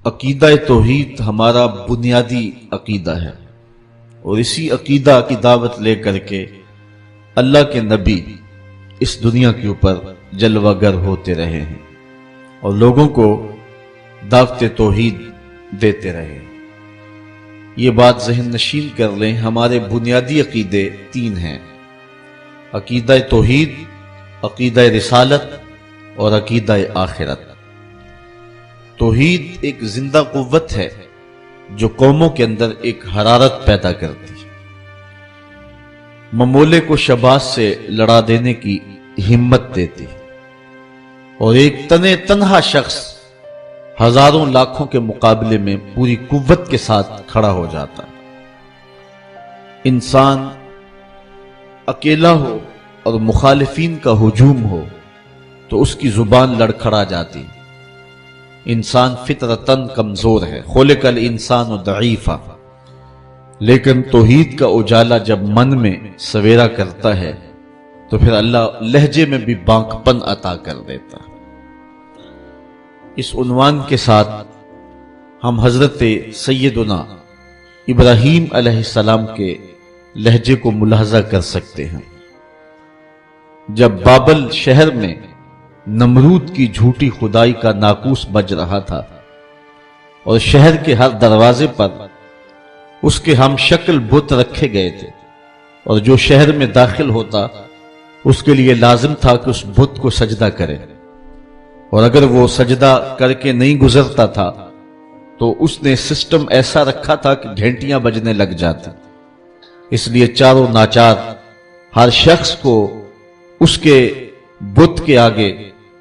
عقیدہ توحید ہمارا بنیادی عقیدہ ہے، اور اسی عقیدہ کی دعوت لے کر کے اللہ کے نبی اس دنیا کے اوپر جلوہ گر ہوتے رہے ہیں اور لوگوں کو دعوت توحید دیتے رہے ہیں۔ یہ بات ذہن نشین کر لیں، ہمارے بنیادی عقیدے تین ہیں: عقیدہ توحید، عقیدہ رسالت اور عقیدہ آخرت۔ توحید ایک زندہ قوت ہے جو قوموں کے اندر ایک حرارت پیدا کرتی ہے، ممولے کو شباز سے لڑا دینے کی ہمت دیتی ہے، اور ایک تنہا شخص ہزاروں لاکھوں کے مقابلے میں پوری قوت کے ساتھ کھڑا ہو جاتا ہے۔ انسان اکیلا ہو اور مخالفین کا ہجوم ہو تو اس کی زبان لڑکھڑا جاتی ہے۔ انسان فطرتاً کمزور ہے، خلق الانسان ضعیفا، لیکن توحید کا اجالا جب من میں سویرا کرتا ہے تو پھر اللہ لہجے میں بھی بانک پن عطا کر دیتا ہے۔ اس عنوان کے ساتھ ہم حضرت سیدنا ابراہیم علیہ السلام کے لہجے کو ملاحظہ کر سکتے ہیں۔ جب بابل شہر میں نمرود کی جھوٹی خدائی کا ناقوس بج رہا تھا اور شہر کے ہر دروازے پر اس کے ہم شکل بت رکھے گئے تھے، اور جو شہر میں داخل ہوتا اس کے لیے لازم تھا کہ اس بت کو سجدہ کرے، اور اگر وہ سجدہ کر کے نہیں گزرتا تھا تو اس نے سسٹم ایسا رکھا تھا کہ گھنٹیاں بجنے لگ جاتی، اس لیے چاروں ناچار ہر شخص کو اس کے بت کے آگے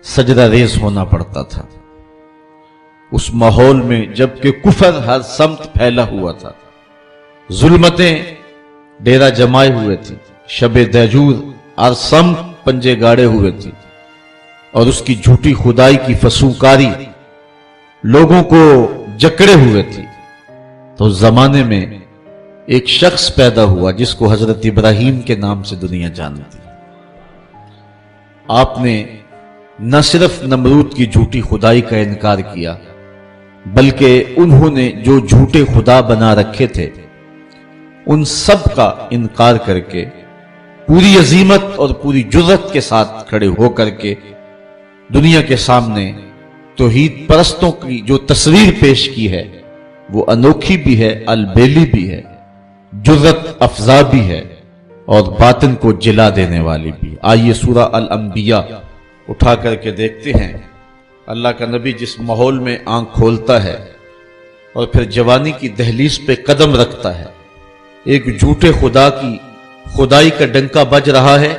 سجدہ ریز ہونا پڑتا تھا۔ اس ماحول میں جبکہ کفر ہر سمت پھیلا ہوا تھا، ظلمتیں ڈیرہ جمائے ہوئے تھی، شب دہجور ہر سمت پنجے گاڑے ہوئے تھی، اور اس کی جھوٹی خدائی کی فسوکاری لوگوں کو جکڑے ہوئے تھی، تو اس زمانے میں ایک شخص پیدا ہوا جس کو حضرت ابراہیم کے نام سے دنیا جانتی۔ آپ نے نہ صرف نمرود کی جھوٹی خدائی کا انکار کیا، بلکہ انہوں نے جو جھوٹے خدا بنا رکھے تھے ان سب کا انکار کر کے پوری عظیمت اور پوری جرأت کے ساتھ کھڑے ہو کر کے دنیا کے سامنے توحید پرستوں کی جو تصویر پیش کی ہے وہ انوکھی بھی ہے، البیلی بھی ہے، جرأت افزا بھی ہے، اور باطن کو جلا دینے والی بھی۔ آئیے سورہ الانبیاء اٹھا کر کے دیکھتے ہیں۔ اللہ کا نبی جس ماحول میں آنکھ کھولتا ہے اور پھر جوانی کی دہلیز پہ قدم رکھتا ہے، ایک جھوٹے خدا کی خدائی کا ڈنکا بج رہا ہے،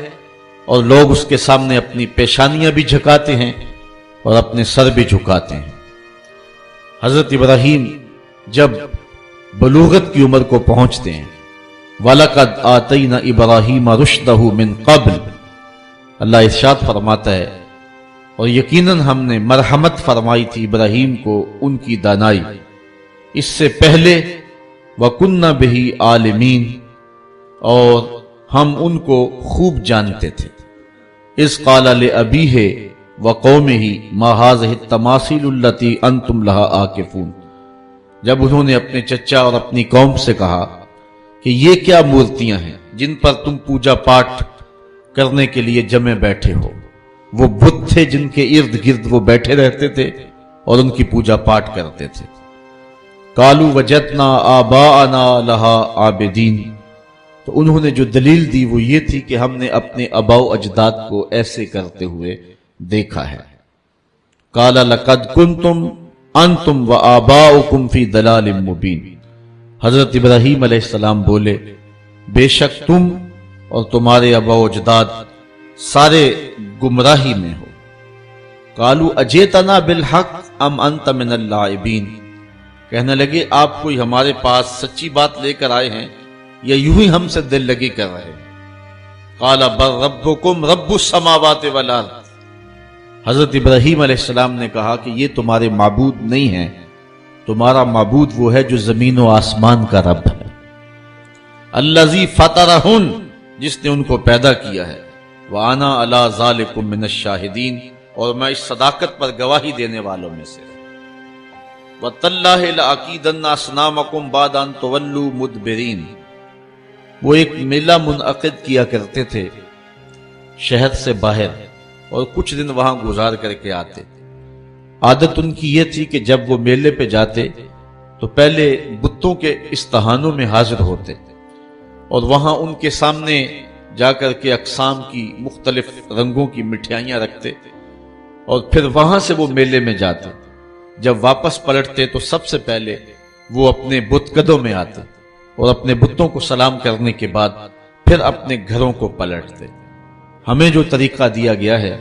اور لوگ اس کے سامنے اپنی پیشانیاں بھی جھکاتے ہیں اور اپنے سر بھی جھکاتے ہیں۔ حضرت ابراہیم جب بلوغت کی عمر کو پہنچتے ہیں، وَلَقَدْ آتَيْنَا إِبْرَاهِيمَ رُشْدَهُ مِنْ قَبْلِ، اللہ ارشاد فرماتا ہے، اور یقیناً ہم نے مرحمت فرمائی تھی ابراہیم کو ان کی دانائی اس سے پہلے، وَكُنَّا بِهِ عَالِمِينَ، اور ہم ان کو خوب جانتے تھے۔ اِذْ قَالَ لِأَبِيهِ وَقَوْمِهِ مَا هَٰذِهِ التَّمَاثِيلُ الَّتِي أَنْتُمْ لَهَا عَاكِفُونَ، جب انہوں نے اپنے چچا اور اپنی قوم سے کہا کہ یہ کیا مورتیاں ہیں جن پر تم پوجا پاٹ کرنے کے لیے جمے بیٹھے ہو۔ وہ بت تھے جن کے ارد گرد وہ بیٹھے رہتے تھے اور ان کی پوجا پاٹ کرتے تھے۔ قالوا وجدنا آباءنا لها عابدین، تو انہوں نے جو دلیل دی وہ یہ تھی کہ ہم نے اپنے آباء و اجداد کو ایسے کرتے ہوئے دیکھا ہے۔ قال لقد کنتم انتم وآباؤکم فی ضلال مبین، حضرت ابراہیم علیہ السلام بولے بے شک تم اور تمہارے آباء و اجداد سارے گمراہی میں ہو۔ قالوا اجئتنا بالحق ام انت من اللاعبین، کہنے لگے آپ کوئی ہمارے پاس سچی بات لے کر آئے ہیں یا یوں ہی ہم سے دل لگی کر رہے ہیں؟ قال بل ربکم رب السماوات والارض، حضرت ابراہیم علیہ السلام نے کہا کہ یہ تمہارے معبود نہیں ہیں، تمہارا معبود وہ ہے جو زمین و آسمان کا رب ہے، الذی فطرہن، جس نے ان کو پیدا کیا ہے، وَأَنَا عَلَىٰ ذَلِكُم مِّنَ الشَّاهِدِينَ، اور میں اس صداقت پر گواہی دینے والوں میں سے۔ وَتَاللَّهِ لَأَكِيدَنَّ أَصْنَامَكُمْ بَعْدَ أَن تُوَلُّوا مُدْبِرِينَ۔ وہ ایک میلہ منعقد کیا کرتے تھے شہر سے باہر اور کچھ دن وہاں گزار کر کے آتے۔ عادت ان کی یہ تھی کہ جب وہ میلے پہ جاتے تو پہلے بتوں کے استہانوں میں حاضر ہوتے اور وہاں ان کے سامنے جا کر کے اقسام کی مختلف رنگوں کی مٹھائیاں رکھتے اور پھر وہاں سے وہ میلے میں جاتے۔ جب واپس پلٹتے تو سب سے پہلے وہ اپنے بت قدوں میں آتے اور اپنے بتوں کو سلام کرنے کے بعد پھر اپنے گھروں کو پلٹتے۔ ہمیں جو طریقہ دیا گیا ہے،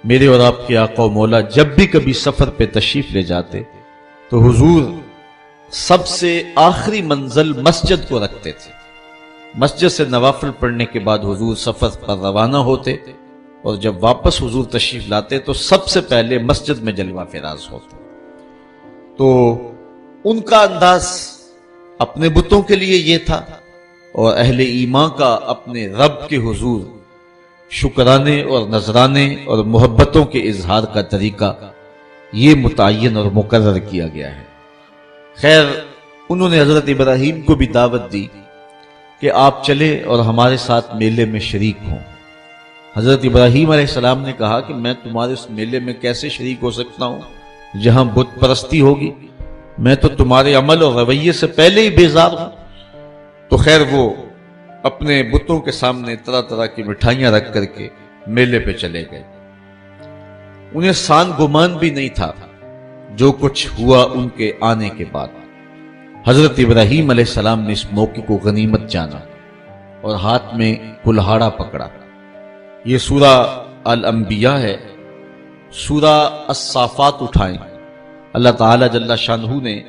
میرے اور آپ کے آقا و مولا جب بھی کبھی سفر پہ تشریف لے جاتے تو حضور سب سے آخری منزل مسجد کو رکھتے تھے۔ مسجد سے نوافل پڑھنے کے بعد حضور سفر پر روانہ ہوتے اور جب واپس حضور تشریف لاتے تو سب سے پہلے مسجد میں جلوہ فراز ہوتے۔ تو ان کا انداز اپنے بتوں کے لیے یہ تھا اور اہل ایمان کا اپنے رب کے حضور شکرانے اور نذرانے اور محبتوں کے اظہار کا طریقہ یہ متعین اور مقرر کیا گیا ہے۔ خیر، انہوں نے حضرت ابراہیم کو بھی دعوت دی کہ آپ چلے اور ہمارے ساتھ میلے میں شریک ہوں۔ حضرت ابراہیم علیہ السلام نے کہا کہ میں تمہارے اس میلے میں کیسے شریک ہو سکتا ہوں جہاں بت پرستی ہوگی، میں تو تمہارے عمل اور رویے سے پہلے ہی بیزار ہوں۔ تو خیر وہ اپنے بتوں کے سامنے طرح طرح کی مٹھائیاں رکھ کر کے میلے پہ چلے گئے۔ انہیں سان گمان بھی نہیں تھا جو کچھ ہوا ان کے آنے کے بعد۔ حضرت ابراہیم علیہ السلام نے اس موقع کو غنیمت جانا اور ہاتھ میں کلہاڑا پکڑا۔ یہ سورہ الانبیاء ہے۔ سورہ الصافات اٹھائیں، اللہ تعالی جل شانہ نے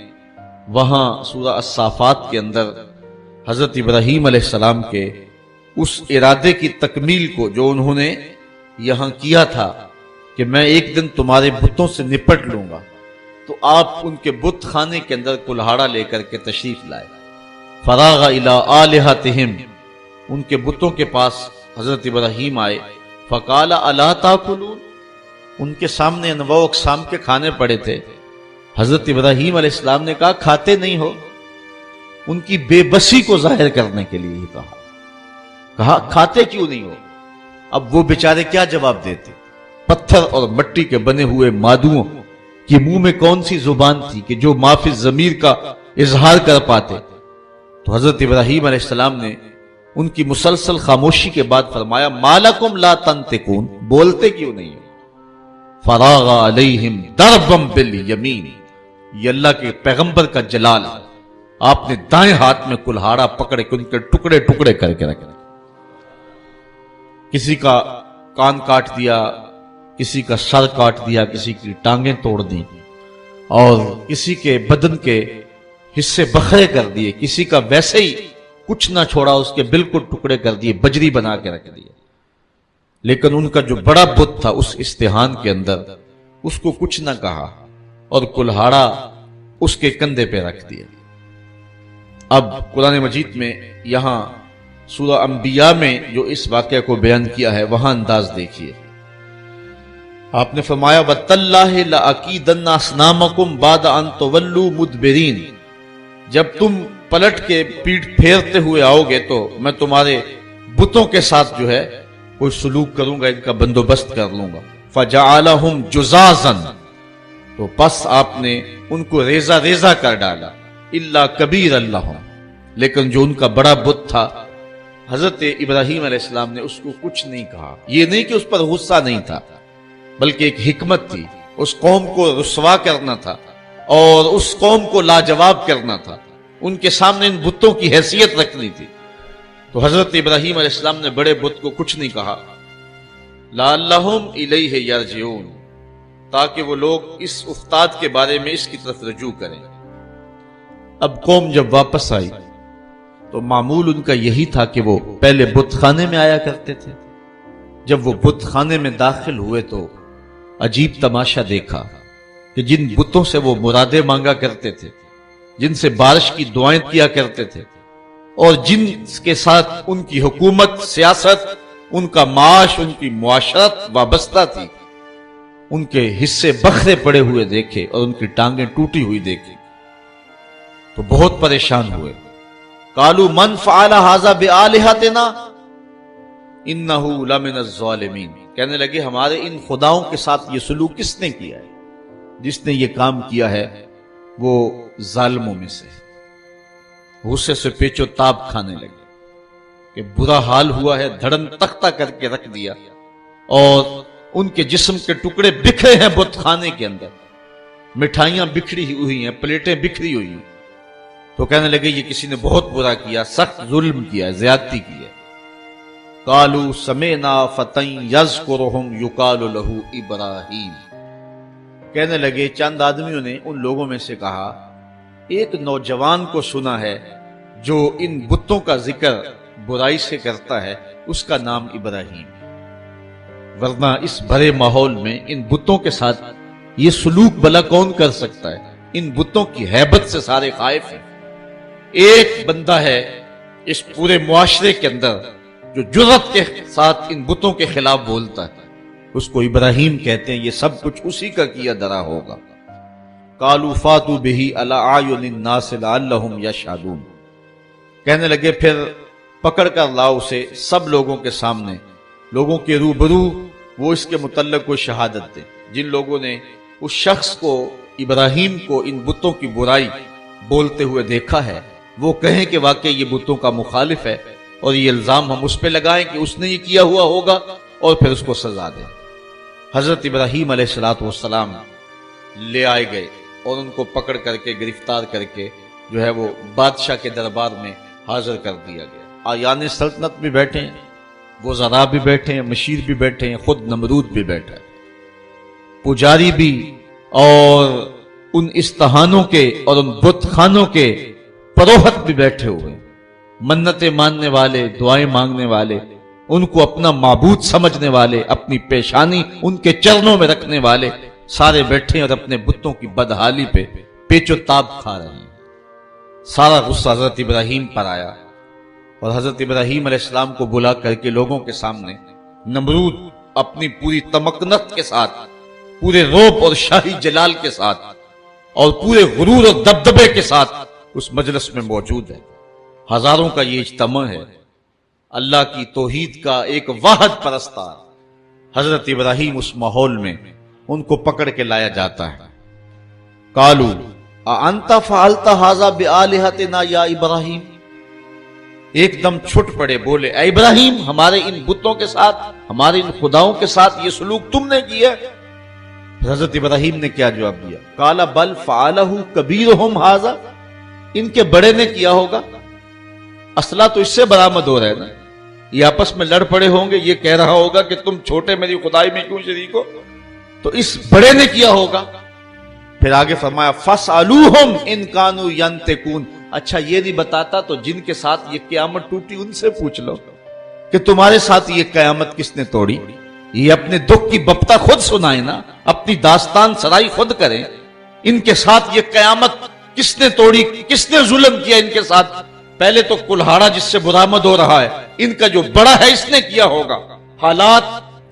وہاں سورہ الصافات کے اندر حضرت ابراہیم علیہ السلام کے اس ارادے کی تکمیل کو جو انہوں نے یہاں کیا تھا کہ میں ایک دن تمہارے بتوں سے نپٹ لوں گا، تو آپ ان کے بت خانے کے اندر کلہاڑا لے کر کے تشریف لائے۔ فراغ الی آلہتہم، ان کے بتوں کے پاس حضرت ابراہیم آئے۔ فقال الا تاکلون، ان کے سامنے انواع و اقسام کے کھانے پڑے تھے۔ حضرت ابراہیم علیہ السلام نے کہا کھاتے نہیں ہو؟ ان کی بے بسی کو ظاہر کرنے کے لیے ہی کہا کھاتے کیوں نہیں ہو؟ اب وہ بیچارے کیا جواب دیتے؟ پتھر اور مٹی کے بنے ہوئے مادوؤں کے منہ میں کون سی زبان تھی کہ جو ما فی الضمیر کا اظہار کر پاتے؟ تو حضرت ابراہیم علیہ السلام نے ان کی مسلسل خاموشی کے بعد فرمایا ما لکم لا تنطقون، بولتے کیوں نہیں ہو؟ فراغ علیہم ضربا بالیمین، یہ اللہ کے پیغمبر کا جلال ہے، آپ نے دائیں ہاتھ میں کلہاڑا پکڑ کے ان کے ٹکڑے ٹکڑے کر کے رکھے۔ کسی کا کان کاٹ دیا، کسی کا سر کاٹ دیا، کسی کی ٹانگیں توڑ دی اور کسی کے بدن کے حصے بکھرے کر دیے، کسی کا ویسے ہی کچھ نہ چھوڑا، اس کے بالکل ٹکڑے کر دیے، بجری بنا کے رکھ دیے۔ لیکن ان کا جو بڑا بت تھا اس استحان کے اندر، اس کو کچھ نہ کہا اور کلہاڑا اس کے کندھے پہ رکھ دیا۔ اب قرآن مجید میں یہاں سورہ انبیاء میں جو اس واقعہ کو بیان کیا ہے وہاں انداز دیکھیے۔ آپ نے فرمایا وَتَاللَّهِ لَأَكِيدَنَّ أَصْنَامَكُمْ بَعْدَ أَن تُوَلُّوا مُدْبِرِينَ، جب تم پلٹ کے پیٹھ پھیرتے ہوئے آؤ گے تو میں تمہارے بتوں کے ساتھ جو ہے کوئی سلوک کروں گا، ان کا بندوبست کر لوں گا۔ فَجَعَلَهُمْ جُزَازًا، تو پس آپ نے ان کو ریزہ ریزہ کر ڈالا۔ الا کبیر اللہ، لیکن جو ان کا بڑا بت تھا حضرت ابراہیم علیہ السلام نے اس کو کچھ نہیں کہا۔ یہ نہیں کہ اس پر غصہ نہیں تھا، بلکہ ایک حکمت تھی، اس قوم کو رسوا کرنا تھا اور اس قوم کو لاجواب کرنا تھا، ان کے سامنے ان بتوں کی حیثیت رکھنی تھی۔ تو حضرت ابراہیم علیہ السلام نے بڑے بت کو کچھ نہیں کہا، لعلہم الیہ یرجعون، تاکہ وہ لوگ اس افتاد کے بارے میں اس کی طرف رجوع کریں۔ اب قوم جب واپس آئی تو معمول ان کا یہی تھا کہ وہ پہلے بت خانے میں آیا کرتے تھے۔ جب وہ بت خانے میں داخل ہوئے تو عجیب تماشا دیکھا کہ جن بتوں سے وہ مرادیں مانگا کرتے تھے، جن سے بارش کی دعائیں کیا کرتے تھے اور جن کے ساتھ ان کی حکومت، سیاست، ان کا معاش، ان کی معاشرت وابستہ تھی، ان کے حصے بکھرے پڑے ہوئے دیکھے اور ان کی ٹانگیں ٹوٹی ہوئی دیکھی تو بہت پریشان ہوئے. قالوا من فعل هذا بآلهتنا انه لمن الظالمین. کہنے لگے ہمارے ان خداؤں کے ساتھ یہ سلوک کس نے کیا ہے؟ جس نے یہ کام کیا ہے وہ ظالموں میں سے. غصے سے پیچو تاب کھانے لگے کہ برا حال ہوا ہے، دھڑن تختہ کر کے رکھ دیا اور ان کے جسم کے ٹکڑے بکھرے ہیں بت خانے کے اندر، مٹھائیاں بکھری ہوئی ہیں، پلیٹیں بکھری ہوئی ہیں. تو کہنے لگے یہ کسی نے بہت برا کیا، سخت ظلم کیا، زیادتی کی ہے. قالوا سمعنا فتى يذكرهم يقال له ابراہیم. کہنے لگے چند آدمیوں نے ان لوگوں میں سے کہا ایک نوجوان کو سنا ہے جو ان بتوں کا ذکر برائی سے کرتا ہے، اس کا نام ابراہیم. ورنہ اس بھرے ماحول میں ان بتوں کے ساتھ یہ سلوک بھلا کون کر سکتا ہے؟ ان بتوں کی ہیبت سے سارے خائف ہیں. ایک بندہ ہے اس پورے معاشرے کے اندر جو جرأت کے ساتھ ان بتوں کے خلاف بولتا ہے، اس کو ابراہیم کہتے ہیں. یہ سب کچھ اسی کا کیا دھرا ہوگا. قالوا فاتوا به على اعين الناس لعلهم يشهدون. کہنے لگے پھر پکڑ کر لاؤ اسے سب لوگوں کے سامنے، لوگوں کے روبرو وہ اس کے متعلق کوئی شہادت دیں. جن لوگوں نے اس شخص کو ابراہیم کو ان بتوں کی برائی بولتے ہوئے دیکھا ہے وہ کہیں کہ واقعی یہ بتوں کا مخالف ہے اور یہ الزام ہم اس پہ لگائیں کہ اس نے یہ کیا ہوا ہوگا اور پھر اس کو سزا دیں. حضرت ابراہیم علیہ السلام لے آئے گئے اور ان کو پکڑ کر کے گرفتار کر کے جو ہے وہ بادشاہ کے دربار میں حاضر کر دیا گیا. آیان سلطنت بھی بیٹھے ہیں، وزراء بھی بیٹھے ہیں، مشیر بھی بیٹھے ہیں، خود نمرود بھی بیٹھا ہے، پجاری بھی، اور ان استہانوں کے اور ان بت خانوں کے پروہت بھی بیٹھے ہوئے، منتیں ماننے والے، دعائیں مانگنے والے، ان کو اپنا معبود سمجھنے والے، اپنی پیشانی ان کے چرنوں میں رکھنے والے سارے بیٹھے اور اپنے بتوں کی بدحالی پہ پیچ و تاب کھا رہے ہیں. سارا غصہ حضرت ابراہیم پر آیا اور حضرت ابراہیم علیہ السلام کو بلا کر کے لوگوں کے سامنے نمرود اپنی پوری تمکنت کے ساتھ، پورے روب اور شاہی جلال کے ساتھ اور پورے غرور اور دبدبے کے ساتھ اس مجلس میں موجود ہے. ہزاروں کا یہ اجتماع ہے، اللہ کی توحید کا ایک واحد پرستار. حضرت ابراہیم اس ماحول میں ان کو پکڑ کے لایا جاتا ہے. قالوا اانت فعلت هذا بآلهتنا یا ابراہیم. ایک دم چھٹ پڑے، بولے اے ابراہیم ہمارے ان بتوں کے ساتھ، ہمارے ان خداؤں کے ساتھ یہ سلوک تم نے کیا؟ حضرت ابراہیم نے کیا جواب دیا؟ قال بل فعلہ کبیرہم ھذا. ان کے بڑے نے کیا ہوگا. اسلحہ تو اس سے برآمد ہو رہا ہے نا، یہ آپس میں لڑ پڑے ہوں گے، یہ کہہ رہا ہوگا کہ تم چھوٹے میری خدائی میں کیوں شریک ہو، تو اس بڑے نے کیا ہوگا. پھر آگے فرمایا فاسألوہم ان کانوا ینطقون. اچھا یہ نہیں بتاتا تو جن کے ساتھ یہ قیامت ٹوٹی ان سے پوچھ لو کہ تمہارے ساتھ یہ قیامت کس نے توڑی. یہ اپنے دکھ کی بپتا خود سنائے نا، اپنی داستان سرائی خود کریں. ان کے ساتھ یہ قیامت کس نے توڑی، کس نے ظلم کیا ان کے ساتھ؟ پہلے تو کلہاڑا جس سے برآمد ہو رہا ہے، ان کا جو بڑا ہے اس نے کیا ہوگا. حالات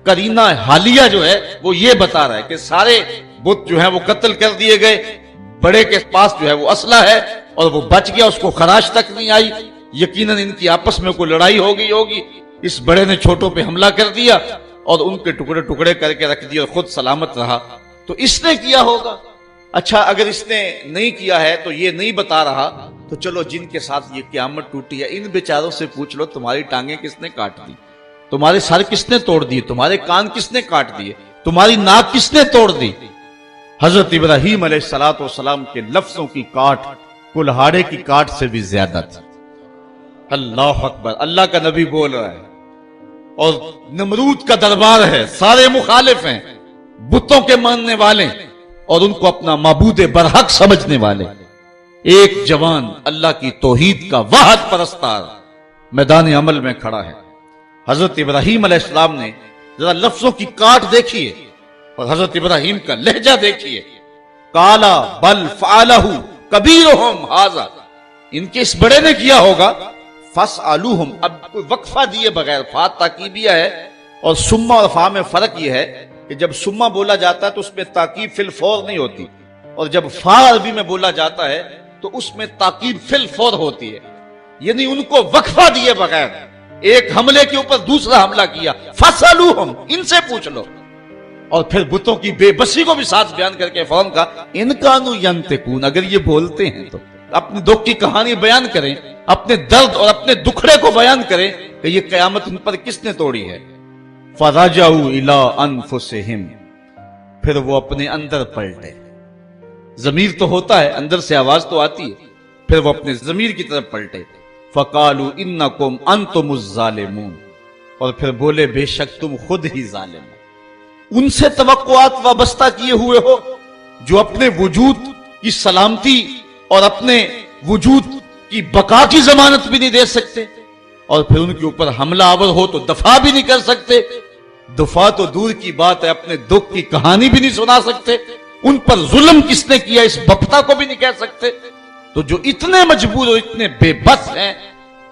کرینہ حالیہ جو ہے وہ یہ بتا رہا ہے کہ سارے بت جو ہیں وہ قتل کر دیے گئے، بڑے کے پاس جو ہے وہ اسلحہ ہے اور وہ بچ گیا، اس کو خراش تک نہیں آئی. یقیناً ان کی آپس میں کوئی لڑائی ہو گئی ہوگی، اس بڑے نے چھوٹوں پہ حملہ کر دیا اور ان کے ٹکڑے ٹکڑے کر کے رکھ دیا اور خود سلامت رہا، تو اس نے کیا ہوگا. اچھا اگر اس نے نہیں کیا ہے تو یہ نہیں بتا رہا، تو چلو جن کے ساتھ یہ قیامت ٹوٹی ہے ان بیچاروں سے پوچھ لو تمہاری ٹانگیں کس نے کاٹ دی، تمہارے سر کس نے توڑ دیے، تمہارے کان کس نے کاٹ دیے، تمہاری ناک کس نے توڑ دی. حضرت ابراہیم علیہ السلام کے لفظوں کی کاٹ کلہاڑے کی کاٹ سے بھی زیادہ تھی. اللہ اکبر. اللہ کا نبی بول رہا ہے اور نمرود کا دربار ہے، سارے مخالف ہیں، بتوں کے ماننے والے اور ان کو اپنا معبود برحق سمجھنے والے. ایک جوان اللہ کی توحید کا واحد پرستار میدان عمل میں کھڑا ہے. حضرت ابراہیم علیہ السلام نے ذرا لفظوں کی کاٹ دیکھیے اور حضرت ابراہیم کا لہجہ دیکھیے. قالا بل فعلہ کبیرہم ھذا. ان کے اس بڑے نے کیا ہوگا. فاسألوہم. اب کوئی وقفہ دیے بغیر، فا تاکیدیہ ہے اور ثم اور فا میں فرق یہ ہے کہ جب سما بولا جاتا ہے تو اس میں تاکید فی الفور نہیں ہوتی، اور جب فا عربی میں بولا جاتا ہے تو اس میں تاکید فی الفور ہوتی ہے، یعنی ان کو وقفہ دیے بغیر ایک حملے کے اوپر دوسرا حملہ کیا، فَسَأَلُوهُمْ، ان سے پوچھ لو، اور پھر بتوں کی بے بسی کو بھی ساتھ بیان کر کے فوراً کہا ان کانوا ینطقون، اگر یہ بولتے ہیں تو اپنے دکھ کی کہانی بیان کریں، اپنے درد اور اپنے دکھڑے کو بیان کریں کہ یہ قیامت ان پر کس نے توڑی ہے۔ فَرَجَعُوا إِلَىٰ أَنفُسِهِمْ، پھر وہ اپنے اندر پلٹے، ضمیر تو ہوتا ہے، اندر سے آواز تو آتی ہے، پھر وہ اپنے ضمیر کی طرف پلٹے، فَقَالُوا إِنَّكُمْ أَنْتُمُ الظَّالِمُونَ، اور پھر بولے بے شک تم خود ہی ظالم ہو۔ ان سے توقعات وابستہ کیے ہوئے ہو جو اپنے وجود کی سلامتی اور اپنے وجود کی بقا کی ضمانت بھی نہیں دے سکتے، اور پھر ان کے اوپر حملہ آور ہو تو دفاع بھی نہیں کر سکتے، دفاع تو دور کی بات ہے، اپنے دکھ کی کہانی بھی نہیں سنا سکتے، ان پر ظلم کس نے کیا اس بپتا کو بھی نہیں کہہ سکتے، تو جو اتنے مجبور اور اتنے بے بس ہیں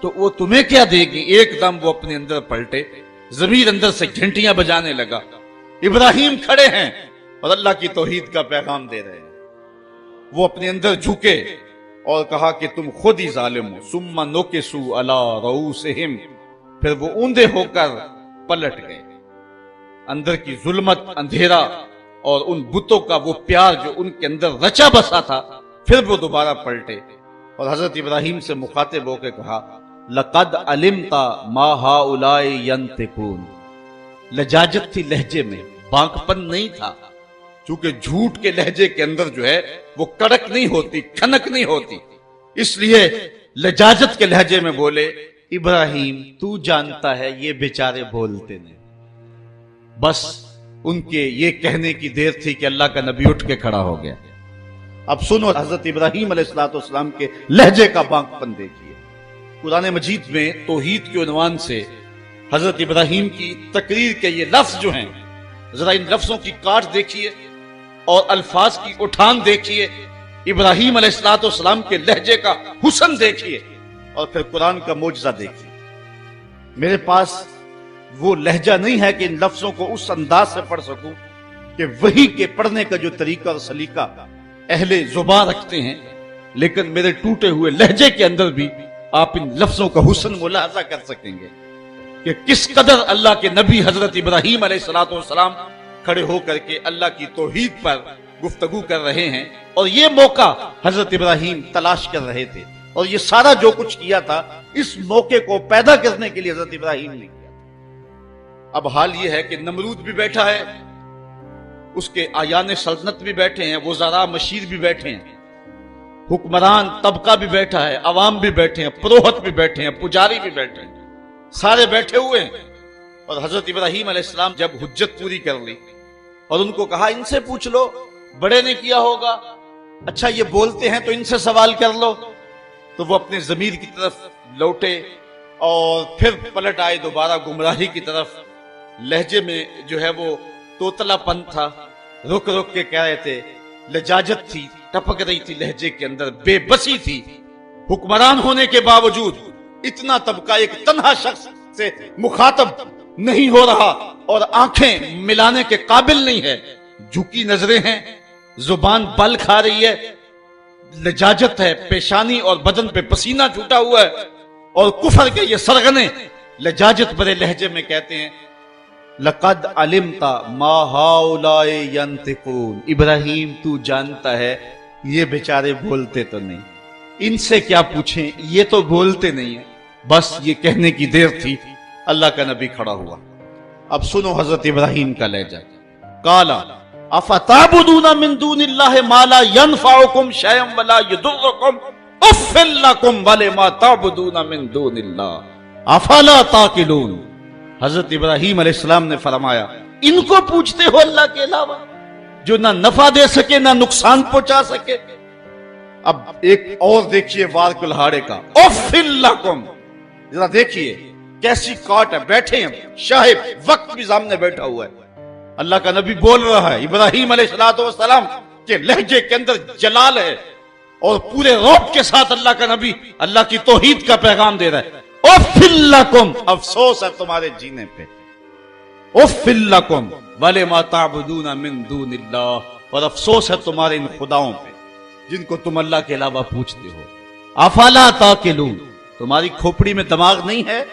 تو وہ تمہیں کیا دے گی۔ ایک دم وہ اپنے اندر پلٹے، ضمیر اندر سے گھنٹیاں بجانے لگا۔ ابراہیم کھڑے ہیں اور اللہ کی توحید کا پیغام دے رہے ہیں، وہ اپنے اندر جھکے اور کہا کہ تم خود ہی ظالم ہو۔ ثم نکسوا علی رؤوسہم، پھر وہ اوندے ہو کر پلٹ گئے، اندر کی ظلمت، اندھیرا اور ان بتوں کا وہ پیار جو ان کے اندر رچا بسا تھا، پھر وہ دوبارہ پلٹے اور حضرت ابراہیم سے مخاطب ہو کے کہا لقد علمت ما هؤلاء ينطقون، لجاجت تھی لہجے میں، بانک پن نہیں تھا، چونکہ جھوٹ کے لہجے کے اندر جو ہے وہ کڑک نہیں ہوتی، کھنک نہیں ہوتی، اس لیے لجاجت کے لہجے میں بولے ابراہیم تو جانتا ہے یہ بیچارے بولتے نہیں۔ بس ان کے یہ کہنے کی دیر تھی کہ اللہ کا نبی اٹھ کے کھڑا ہو گیا۔ اب سنو حضرت ابراہیم علیہ السلام کے لہجے کا بانک پن دیکھیے۔ قرآن مجید میں توحید کے عنوان سے حضرت ابراہیم کی تقریر کے یہ لفظ جو ہیں، ذرا ان لفظوں کی کاٹ دیکھیے اور الفاظ کی اٹھان دیکھیے، ابراہیم علیہ السلام کے لہجے کا حسن دیکھیے، اور پھر قرآن کا معجزہ دیکھیے۔ میرے پاس وہ لہجہ نہیں ہے کہ ان لفظوں کو اس انداز سے پڑھ سکوں کہ وہی کے پڑھنے کا جو طریقہ اور سلیقہ اہل زبان رکھتے ہیں، لیکن میرے ٹوٹے ہوئے لہجے کے اندر بھی آپ ان لفظوں کا حسن ملاحظہ کر سکیں گے کہ کس قدر اللہ کے نبی حضرت ابراہیم علیہ السلام کھڑے ہو کر کے اللہ کی توحید پر گفتگو کر رہے ہیں، اور یہ موقع حضرت ابراہیم تلاش کر رہے تھے، اور یہ سارا جو کچھ کیا تھا اس موقع کو پیدا کرنے کے لیے حضرت ابراہیم نے کیا۔ اب حال یہ ہے کہ نمرود بھی بیٹھا ہے، اس کے آیان سلطنت بھی بیٹھے ہیں، وزراء مشیر بھی بیٹھے ہیں، حکمران طبقہ بھی بیٹھا ہے، عوام بھی بیٹھے ہیں، پروہت بھی بیٹھے ہیں، پجاری بھی بیٹھے ہیں، سارے بیٹھے ہوئے ہیں۔ اور حضرت ابراہیم علیہ السلام جب حجت پوری کر لی اور ان کو کہا ان سے پوچھ لو، بڑے نے کیا ہوگا، اچھا یہ بولتے ہیں تو ان سے سوال کر لو، تو وہ اپنے ضمیر کی طرف لوٹے اور پھر پلٹ آئے دوبارہ گمراہی کی طرف۔ لہجے میں جو ہے وہ توتلا پن تھا، رک رک کے کہہ رہے تھے، لجاجت تھی، ٹپک رہی تھی لہجے کے اندر، بے بسی تھی، حکمران ہونے کے باوجود اتنا طبقہ ایک تنہا شخص سے مخاطب نہیں ہو رہا اور آنکھیں ملانے کے قابل نہیں ہے، جھکی نظریں ہیں، زبان بل کھا رہی ہے، لجاجت ہے، پیشانی اور بدن پہ پسینہ چھوٹا ہوا ہے، اور کفر کے یہ سرغنے لجاجت برے لہجے میں کہتے ہیں لقد علمت ما هؤلاء ينطقون، ابراہیم تو جانتا ہے یہ بیچارے بولتے تو نہیں، ان سے کیا پوچھیں، یہ تو بولتے نہیں ہیں۔ بس یہ کہنے کی دیر تھی، اللہ کا نبی کھڑا ہوا۔ اب سنو حضرت ابراہیم کا لہجہ۔ قال افتعبدون من دون اللہ ما لا ينفعكم شيئا ولا يضركم اف لكم ولما تعبدون من دون اللہ افلا تعقلون۔ حضرت ابراہیم علیہ السلام نے فرمایا ان کو پوچھتے ہو اللہ کے علاوہ جو نہ نفع دے سکے نہ نقصان پہنچا سکے۔ اب ایک اور دیکھیے وار کلہاڑے کا، اف لکم، ذرا دیکھیے کیسی کاٹ ہے، بیٹھے ہیں شاہب، وقت بھی سامنے بیٹھا ہوا ہے، اللہ کا نبی بول رہا ہے، ابراہیم علیہ السلام کے لہجے کے اندر جلال ہے، اور پورے روب کے ساتھ اللہ کا نبی اللہ کی توحید کا پیغام دے رہا ہے۔ اف لکم، افسوس ہے تمہارے جینے پہ، اف لکم وَلِمَا تَعْبُدُونَ مِن دُونِ اللَّهِ، اور افسوس ہے تمہارے ان خداؤں پہ جن کو تم اللہ کے علاوہ پوچھتے ہو. افلا تاقلون، تمہاری کھوپڑی میں دماغ نہیں ہے؟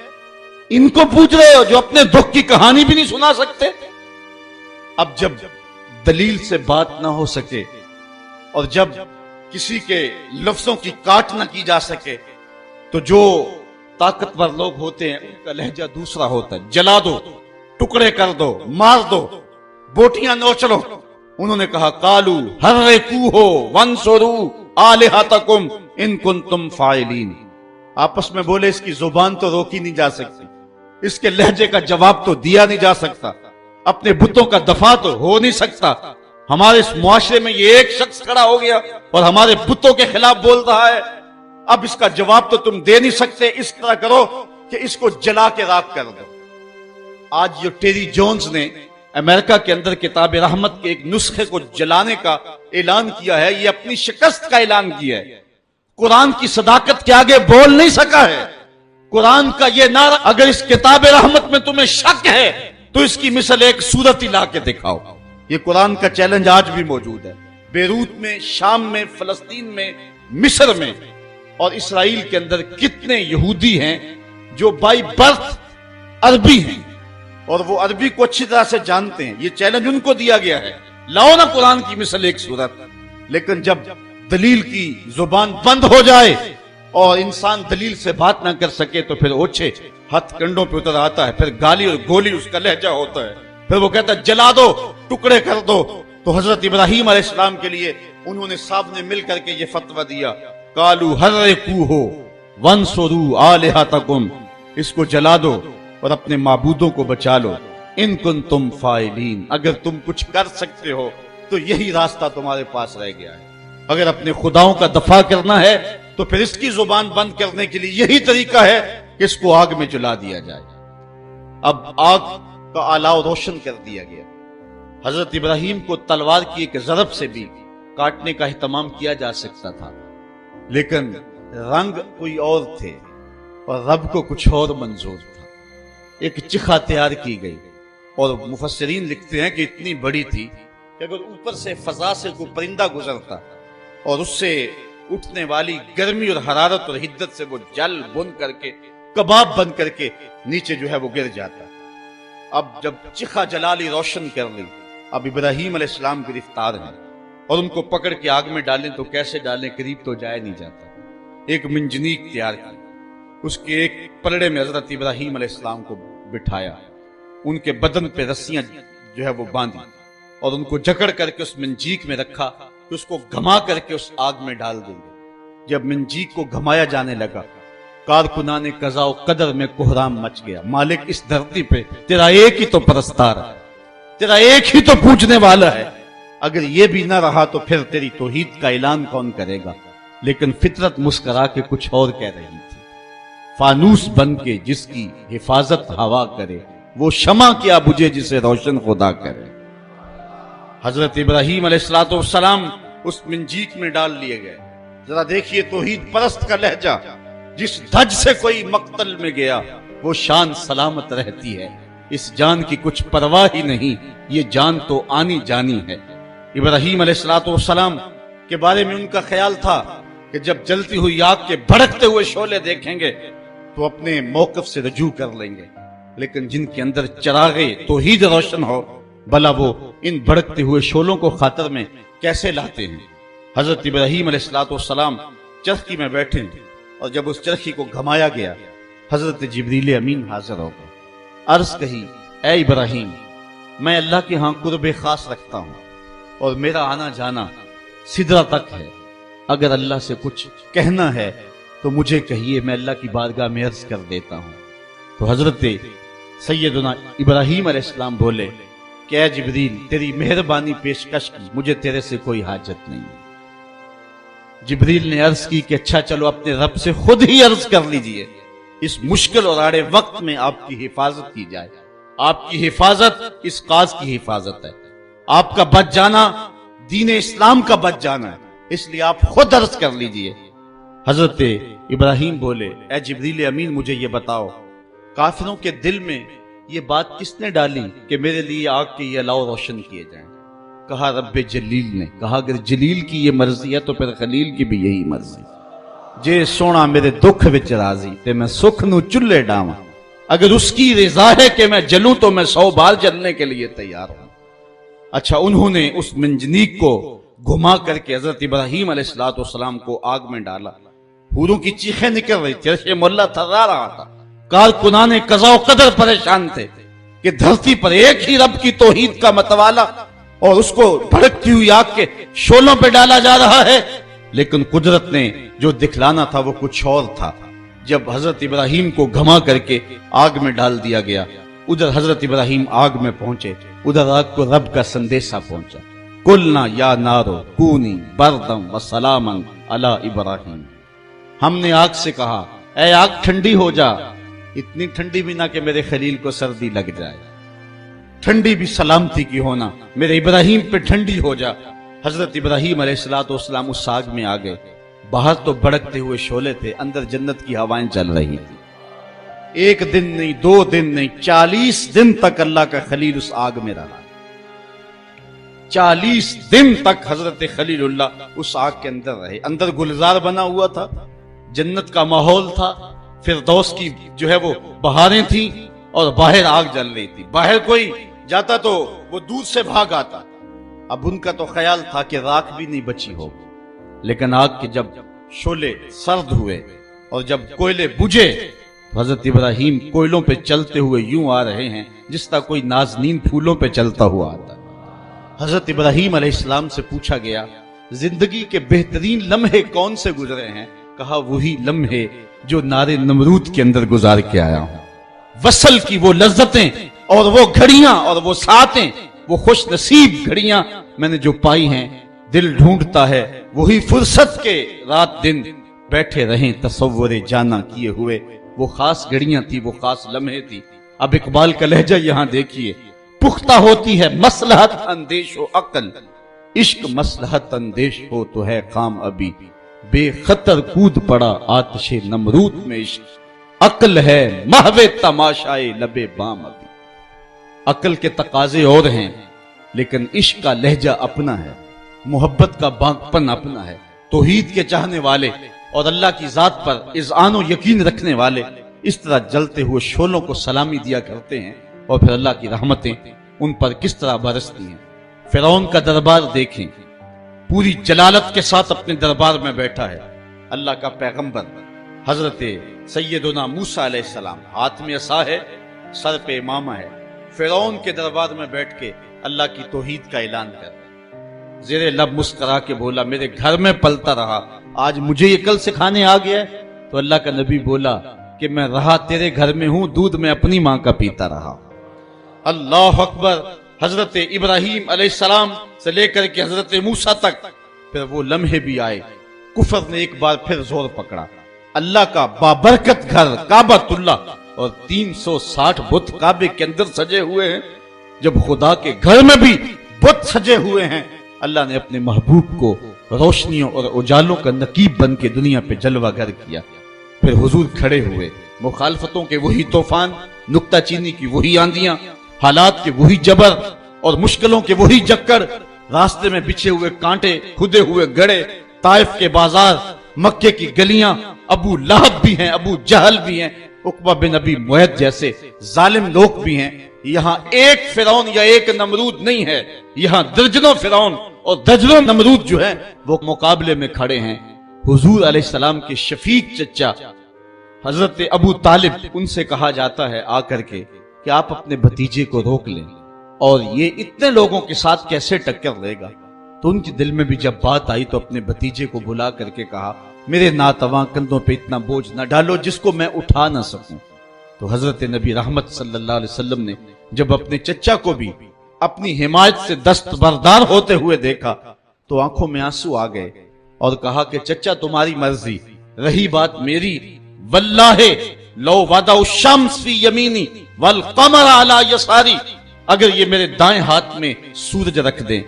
ان کو پوچھ رہے ہو جو اپنے دکھ کی کہانی بھی نہیں سنا سکتے. اب جب دلیل سے بات نہ ہو سکے اور جب کسی کے لفظوں کی کاٹ نہ کی جا سکے تو جو طاقتور لوگ ہوتے ہیں ان کا لہجہ دوسرا ہوتا ہے. جلا دو، ٹکڑے کر دو، مار دو، بوٹیاں نوچ لو. انہوں نے کہا قالو حرقوہ وانصروا آلہتکم ان کنتم فاعلین. آپس میں بولے اس کی زبان تو روکی نہیں جا سکتی، اس کے لہجے کا جواب تو دیا نہیں جا سکتا، اپنے بتوں کا دفاع تو ہو نہیں سکتا. ہمارے اس معاشرے میں یہ ایک شخص کھڑا ہو گیا اور ہمارے بتوں کے خلاف بول رہا ہے، اب اس کا جواب تو تم دے نہیں سکتے، اس طرح کرو کہ اس کو جلا کے راکھ کر دو. آج جو ٹیری جونز نے امریکہ کے اندر کتاب رحمت کے ایک نسخے کو جلانے کا اعلان کیا ہے، یہ اپنی شکست کا اعلان کیا ہے. قرآن کی صداقت کے آگے بول نہیں سکا ہے. قرآن کا یہ نعرہ، اگر اس کتاب رحمت میں تمہیں شک ہے تو اس کی مثل ایک سورت ہی لا کے دکھاؤ. یہ قرآن کا چیلنج آج بھی موجود ہے. بیروت میں، شام میں، فلسطین میں، مصر میں اور اسرائیل کے اندر کتنے یہودی ہیں جو بائی برتھ عربی ہیں اور وہ عربی کو اچھی طرح سے جانتے ہیں. یہ چیلنج ان کو دیا گیا ہے، لاؤ نا قرآن کی مثل ایک سورت. لیکن جب دلیل کی زبان بند ہو جائے اور انسان دلیل سے بات نہ کر سکے تو پھر اوچھے ہاتھ کنڈوں پہ اتر آتا ہے، پھر گالی اور گولی اس کا لہجہ ہوتا ہے، پھر وہ کہتا ہے جلا دو، ٹکڑے کر دو. تو حضرت ابراہیم علیہ السلام کے لیے انہوں نے سامنے مل کر کے یہ فتویٰ دیا، قالوا حرقوہ وانصروا آلہتکم، اس کو جلا دو اور اپنے معبودوں کو بچا لو. ان کنتم فاعلین، اگر تم کچھ کر سکتے ہو تو یہی راستہ تمہارے پاس رہ گیا ہے. اگر اپنے خداؤں کا دفاع کرنا ہے تو پھر اس کی زبان بند کرنے کے لیے یہی طریقہ ہے کہ اس کو آگ میں جلا دیا جائے. اب آگ کا آلاؤ روشن کر دیا گیا. حضرت ابراہیم کو تلوار کی ایک ضرب سے بھی کاٹنے کا اہتمام کیا جا سکتا تھا، لیکن رنگ کوئی اور تھے اور رب کو کچھ اور منظور تھا. ایک چخا تیار کی گئی اور مفسرین لکھتے ہیں کہ اتنی بڑی تھی کہ اگر اوپر سے فضا سے کوئی پرندہ گزرتا اور اس سے اٹھنے والی گرمی اور حرارت اور حدت سے وہ جل بن کر کے کباب بن کر کے نیچے جو ہے وہ گر جاتا. اب جب چخا جلالی روشن کر لی، اب ابراہیم علیہ السلام گرفتار ہیں اور ان کو پکڑ کے آگ میں ڈالیں تو کیسے ڈالیں، قریب تو جایا نہیں جاتا. ایک منجنیق تیار کی، اس کے ایک پلڑے میں حضرت ابراہیم علیہ السلام کو بٹھایا، ان کے بدن پہ رسیاں جو ہے وہ باندھی اور ان کو جکڑ کر کے اس منجیق میں رکھا کہ اس کو گھما کر کے اس آگ میں ڈال دیں گے. جب منجیق کو گھمایا جانے لگا، کارکنان قضاء و قدر میں کوہرام مچ گیا. مالک اس دھرتی پہ تیرا ایک ہی تو پرستار ہے، تیرا ایک ہی تو پوجنے والا ہے، اگر یہ بھی نہ رہا تو پھر تیری توحید کا اعلان کون کرے گا. لیکن فطرت مسکرا کے کچھ اور کہہ رہی تھی، فانوس بن کے جس کی حفاظت ہوا کرے، وہ شمع کیا بجھے جسے روشن خدا کرے. حضرت ابراہیم علیہ السلام اس منجیق میں ڈال لیے گئے. ذرا دیکھیے توحید پرست کا لہجہ، جس دھج سے کوئی مقتل میں گیا وہ شان سلامت رہتی ہے، اس جان کی کچھ پرواہ ہی نہیں، یہ جان تو آنی جانی ہے. ابراہیم علیہ السلام کے بارے میں ان کا خیال تھا کہ جب جلتی ہوئی آگ کے بھڑکتے ہوئے شعلے دیکھیں گے تو اپنے موقف سے رجوع کر لیں گے. لیکن جن کے اندر چراغ توحید روشن ہو، بھلا وہ ان بھڑکتے ہوئے شعلوں کو خاطر میں کیسے لاتے ہیں. حضرت ابراہیم علیہ السلام چرخی میں بیٹھے اور جب اس چرخی کو گھمایا گیا، حضرت جبریل امین حاضر ہو گئے. عرض کہی، اے ابراہیم، میں اللہ کے ہاں قرب خاص رکھتا ہوں اور میرا آنا جانا سدرہ تک ہے. اگر اللہ سے کچھ کہنا ہے تو مجھے کہیے، میں اللہ کی بارگاہ میں عرض کر دیتا ہوں. تو حضرت سیدنا ابراہیم علیہ السلام بولے کہ اے جبریل، تیری مہربانی پیشکش کی، مجھے تیرے سے کوئی حاجت نہیں ہے. جبریل نے عرض کی کہ اچھا چلو اپنے رب سے خود ہی عرض کر لیجئے، اس مشکل اور آڑے وقت میں آپ کی حفاظت کی جائے. آپ کی حفاظت اس قاض کی حفاظت ہے، آپ کا بچ جانا دین اسلام کا بچ جانا ہے، اس لیے آپ خود عرض کر لیجئے. حضرت ابراہیم بولے، اے جبریل امین، مجھے یہ بتاؤ، کافروں کے دل میں یہ بات کس نے ڈالی کہ میرے لیے آگ کے یہ الاؤ روشن کیے جائیں؟ کہا رب جلیل نے۔ کہا اگر جلیل کی یہ مرضی ہے تو پھر خلیل کی بھی یہی مرضی۔ جے سونا میرے دکھ وچ راضی تے میں سکھ نو چلے ڈاواں، اگر اس کی رضا ہے کہ میں جلوں تو میں 100 بار جلنے کے لیے تیار ہوں۔ اچھا، انہوں نے اس منجنیق کو گھما کر کے حضرت ابراہیم علیہ السلام کو آگ میں ڈالا۔ حوروں کی چیخیں نکل رہی تھی، عرش مولا تھرا رہا تھا، کارکنان قضا و قدر پریشان تھے کہ دھرتی پر ایک ہی رب کی توحید کا متوالا اور اس کو بھڑکتی ہوئی آگ کے شعلوں پہ ڈالا جا رہا ہے۔ لیکن قدرت نے جو دکھلانا تھا وہ کچھ اور تھا۔ جب حضرت ابراہیم کو گھما کر کے آگ میں ڈال دیا گیا، ادھر حضرت ابراہیم آگ میں پہنچے، ادھر آگ کو رب کا سندیشہ پہنچا، قلنا یا نارو کونی بردم وسلاما علی ابراہیم۔ ہم نے آگ سے کہا اے آگ ٹھنڈی ہو جا، اتنی ٹھنڈی بھی نہ کہ میرے خلیل کو سردی لگ جائے، ٹھنڈی بھی سلامتی کی ہونا، میرے ابراہیم پہ ٹھنڈی ہو جا۔ حضرت ابراہیم علیہ السلام اس آگ میں آ گئے۔ باہر تو بھڑکتے ہوئے شعلے تھے، اندر جنت کی ہوائیں چل رہی تھی۔ ایک دن نہیں، 2 دن نہیں، 40 دن تک اللہ کا خلیل اس آگ میں رہا۔ 40 دن تک حضرت خلیل اللہ اس آگ کے اندر رہے۔ اندر گلزار بنا ہوا تھا، جنت کا ماحول تھا، فردوس کی جو ہے وہ بہاریں تھیں، اور باہر آگ جل رہی تھی۔ باہر کوئی جاتا تو وہ دور سے بھاگ آتا۔ اب ان کا تو خیال تھا کہ راکھ بھی نہیں بچی ہوگی، لیکن آگ کے جب شعلے سرد ہوئے اور جب کوئلے بجھے، حضرت ابراہیم کوئلوں پہ چلتے ہوئے یوں آ رہے ہیں جس طرح کوئی نازنین پھولوں پہ چلتا ہوا آتا۔ حضرت ابراہیم علیہ السلام سے پوچھا گیا زندگی کے بہترین لمحے کون سے گزرے ہیں؟ کہا وہی لمحے جو نار نمرود کے اندر گزار کے آیا ہوں۔ وصل کی وہ لذتیں اور وہ گھڑیاں اور وہ ساعتیں، وہ خوش نصیب گھڑیاں میں نے جو پائی ہیں، دل ڈھونڈتا ہے وہی فرصت کے رات دن بیٹھے رہیں تصور جانا کیے ہوئے۔ وہ خاص گھڑیاں تھی، وہ خاص لمحے تھی۔ اب اقبال کا لہجہ یہاں دیکھیے، پختہ ہوتی ہے مصلحت اندیش و عقل، عشق مصلحت اندیش ہو تو ہے کام ابھی، بے خطر کود پڑا آتش نمرود میں عشق، عقل ہے محو تماشائے لبے بام ابھی۔ عقل کے تقاضے اور ہیں، لیکن عشق کا لہجہ اپنا ہے، محبت کا باغپن اپنا ہے۔ توحید کے چاہنے والے اور اللہ کی ذات پر اذعان و یقین رکھنے والے اس طرح جلتے ہوئے شعلوں کو سلامی دیا کرتے ہیں، اور پھر اللہ کی رحمتیں ان پر کس طرح برستی ہیں۔ فرعون کا دربار دیکھیں، پوری جلالت کے ساتھ اپنے دربار میں بیٹھا ہے۔ اللہ کا پیغمبر حضرت سیدنا موسیٰ علیہ السلام، ہاتھ میں عصا ہے، سر پہ امامہ ہے، فرعون کے دربار میں بیٹھ کے اللہ کی توحید کا اعلان کر رہے۔ زیر لب مسکرا کے بولا میرے گھر میں پلتا رہا، آج مجھے یہ کل سکھانے آ گیا ہے؟ تو اللہ کا نبی بولا کہ میں رہا تیرے گھر میں ہوں، دودھ میں اپنی ماں کا پیتا رہا۔ اللہ اکبر۔ حضرت ابراہیم علیہ السلام سے لے کر کے حضرت موسیٰ تک پھر وہ لمحے بھی آئے، کفر نے ایک بار پھر زور پکڑا۔ اللہ کا بابرکت گھر کعبۃ اللہ اور 360 بت کعبے کے اندر سجے ہوئے ہیں۔ جب خدا کے گھر میں بھی بت سجے ہوئے ہیں، اللہ نے اپنے محبوب کو روشنیوں اور اجالوں کا نقیب بن کے دنیا پہ جلوہ گر کیا۔ پھر حضور کھڑے ہوئے، مخالفتوں کے وہی طوفان، نکتہ چینی کی وہی آندیاں، حالات کے وہی جبر اور مشکلوں کے وہی جکڑ، راستے میں بچھے ہوئے کانٹے، کھدے ہوئے گڑے، طائف کے بازار، مکے کی گلیاں، ابو لہب بھی ہیں، ابو جہل بھی ہیں، عقبہ بن ابی معیط جیسے ظالم لوگ بھی ہیں۔ یہاں ایک فرعون یا ایک نمرود نہیں ہے، یہاں درجنوں فرعون اور درجنوں نمرود جو ہیں وہ مقابلے میں کھڑے ہیں۔ حضور علیہ السلام کے شفیق چچا حضرت ابو طالب، ان سے کہا جاتا ہے آ کر کے کہ آپ اپنے بھتیجے کو روک لیں، اور یہ اتنے لوگوں کے ساتھ کیسے ٹکر لے گا؟ تو ان کے دل میں بھی جب بات آئی تو اپنے بھتیجے کو بلا کر کے کہا میرے ناتواں کندھوں پہ اتنا بوجھ نہ ڈالو جس کو میں اٹھا نہ سکوں۔ تو حضرت نبی رحمت صلی اللہ علیہ وسلم نے جب اپنے چچا کو بھی اپنی حمایت سے دستبردار ہوتے ہوئے دیکھا تو آنکھوں میں آنسو آ گئے، اور کہا کہ چچا تمہاری مرضی، رہی بات میری، واللہ لو وضع الشمس فی یمینی والقمر علی یساری، اگر یہ میرے دائیں ہاتھ میں سورج رکھ دیں،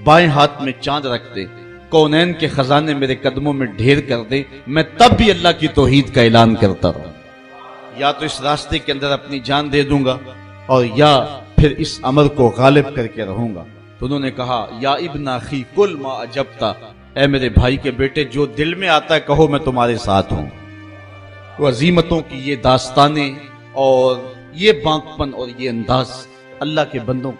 بائیں ہاتھ میں چاند رکھ دیں، کونین کے خزانے میرے قدموں میں ڈھیر کر دیں، میں تب بھی اللہ کی توحید کا اعلان کرتا رہوں۔ یا تو اس راستے کے اندر اپنی جان دے دوں گا اور یا پھر اس امر کو غالب کر کے رہوں گا۔ تو انہوں نے کہا یا ابن اخی کل ما اجبتا، اے میرے بھائی کے بیٹے جو دل میں آتا ہے کہو، میں تمہارے ساتھ ہوں۔ وہ عزیمتوں کی یہ داستانیں اور یہ بانکپن اور یہ انداز اللہ کے بندوں کا